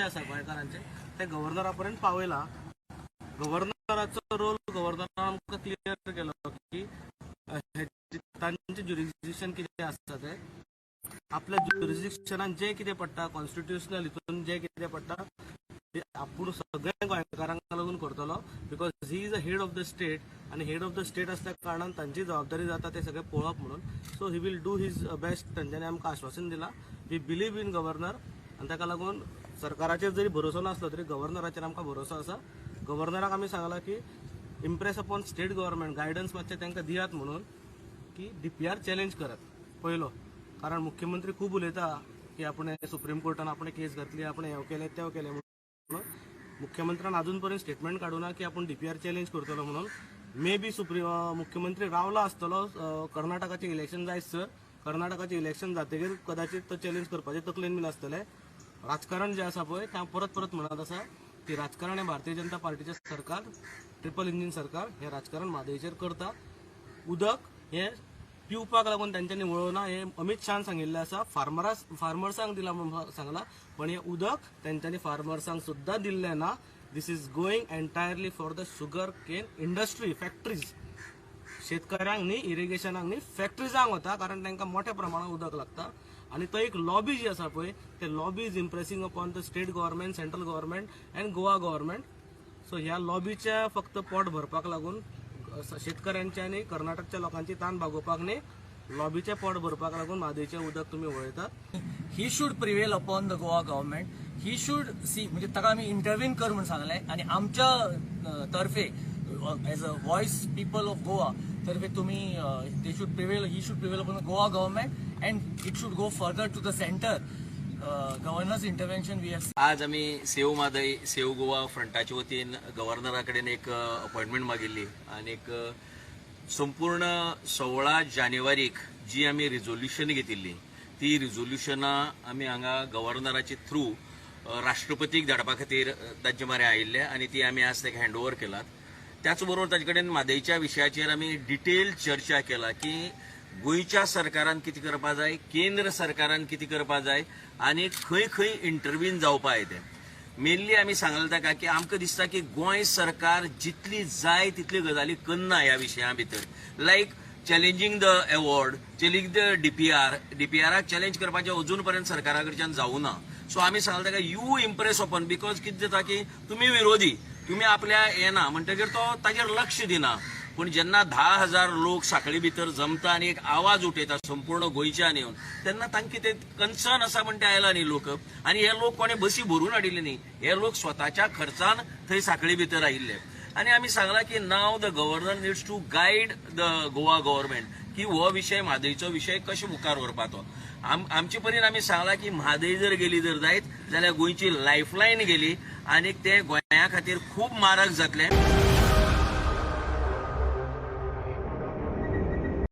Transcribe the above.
आसा गोंयकारांचे ते गव्हर्नरापर्यंत पावयला। गव्हर्नराचो रोल गव्हर्नरान आमकां क्लियर केलो की तांचे ज्युरिडिक्शन कितें आसता ते आपल्या ज्युरिडिक्शनान जे कितें पडटा कॉन्स्टिट्युशनल हितून जे कितें पडटा ते आपूण सगळे गोंयकारांक लागून करतलो because he is a head of the state आनी हेड ऑफ द स्टेट असल्या कारणान तांची जबाबदारी जाता ते सगळे पळोवप म्हणून। So he will do his best. तांच्यांनी आमकां आश्वासन दिलां वी बिलीव इन गव्हर्नर आनी ताका लागून सरकाराचेर जरी भरोसो नासलो तरी गव्हर्नराचेर आमकां भरोसो आसा। गव्हर्नराक आमी सांगलां की impress upon state government guidance मातशें तांकां दियात म्हणून की DPR चॅलेंज करात पयलो, कारण मुख्यमंत्री खूब उलयता की आपण सुप्रीम कोर्टान आपण केस घातली आपण हें केलें तें केलें म्हणून मुख्यमंत्र्यान अजून पर्यंत स्टेटमेंट काडूना की आपण DPR चॅलेंज करतलो म्हणून। मे बी मुख्यमंत्री रावला आसतलो कर्नाटकाचें इलेक्शन जायसर कर्नाटकाचें इलेक्शन जातकीर कदाचित तो चॅलेंज करपाचे तकलेन बीन आसतलें। राजकारण जें आसा पळय तें परत परत म्हणत आसा की राजकारण हें भारतीय जनता पार्टीचें सरकार ट्रिपल इंजीन सरकार हें राजकारण म्हादयचेर करता। उदक हे पिवपाक लागून तांच्यांनी वळोवना हें अमित शाहान सांगिल्लें आसा। फार्मर्सांक दिला म्हणून सांगलां पण हें उदक तांच्यांनी फार्मर्सांक सुद्दां दिल्लें ना। This is going entirely for the sugar cane industry factories. शेतकऱ्यांक न्ही इरिगेशनाक न्ही फॅक्टरीजांक वता कारण तांकां मोठ्या प्रमाणात उदक लागता आनी तो एक लॉबी जी आसा पळय ते lobby is impressing upon the state government central government and Goa government. So ह्या लॉबीच्या फक्त पोट भरपाक लागून शेतकऱ्यांच्या आनी कर्नाटकच्या लोकांची ताण भागोवपाक न्ही लॉबीचे पोट भरपाक लागून म्हादयचें उदक तुमी वळयतात। He should prevail upon the Goa government. He should see म्हणजे ताका आमी इंटरव्हीन कर म्हणून सांगलें आनी आमच्या तर्फे as a voice people of Goa तर्फे तुमी they should prevail he should prevail upon the Goa government and it should go further to the centre governor's intervention we have. आज आम्ही सेव म्हादय सेव गोवा फ्रंटाच्या वतीन गव्हर्नराकडे एक अपॉइंटमेंट मागिल्ली आणि एक संपूर्ण 16 जानेवारीक जी आम्ही रिझोल्युशन घेतिल्ली ती रिझोल्युशनां आमी हांगा गव्हर्नराचे थ्रू राष्ट्रपतीक धाडपा खातीर तांचे म्हऱ्या आयिल्ले आनी ती आमी आज ताका हँड ओव्हर केलात। त्याच बरोबर ताचे कडेन म्हादयच्या विशयाचेर आमी डिटेल चर्चा केला की गोंयच्या सरकारान कितें करपा जाय केंद्र सरकारान कितें करपा जाय आनी खंय खंय इंटरव्हीन जावपा जाय तें मेनली आमी सांगलें ताका की आमकां दिसता की गोंय सरकार जितली जाय तितली गजाली करना ह्या विशया भितर like challenging the award challenging the डीपीआराक चॅलेंज करपाचें अजून पर्यंत सरकारा कडच्यान जावना। सो आमी सांगलें ताका यू इम्प्रेस अपॉन बिकॉज कितें जाता की तुमी विरोधी तुमी आपल्या येना म्हणटकीर तो ताजेर लक्ष दिना पण जेन्ना 10,000 लोक साखळी भितर जमता आनी एक आवाज उठयता संपूर्ण गोंयच्यान येवन तेन्ना तांकां कितें कन्सर्न आसा म्हणटा आयला न्ही लोक आनी हे लोक कोणे बसी भरून हाडिल्ले न्ही हे लोक स्वताच्या खर्चान थंय साखळी भितर आयिल्ले आनी आमी सांगलां की now the governor needs to guide the Goa government की हो विशय म्हादयचो विशय कशें मुखार व्हरपाचो। आमचे परीन आमी सांगलां की म्हादय जर गेली जर जायत जाल्यार गोंयची लायफलायन गेली आनी ते गोंया खातीर खूब मारक जातलें।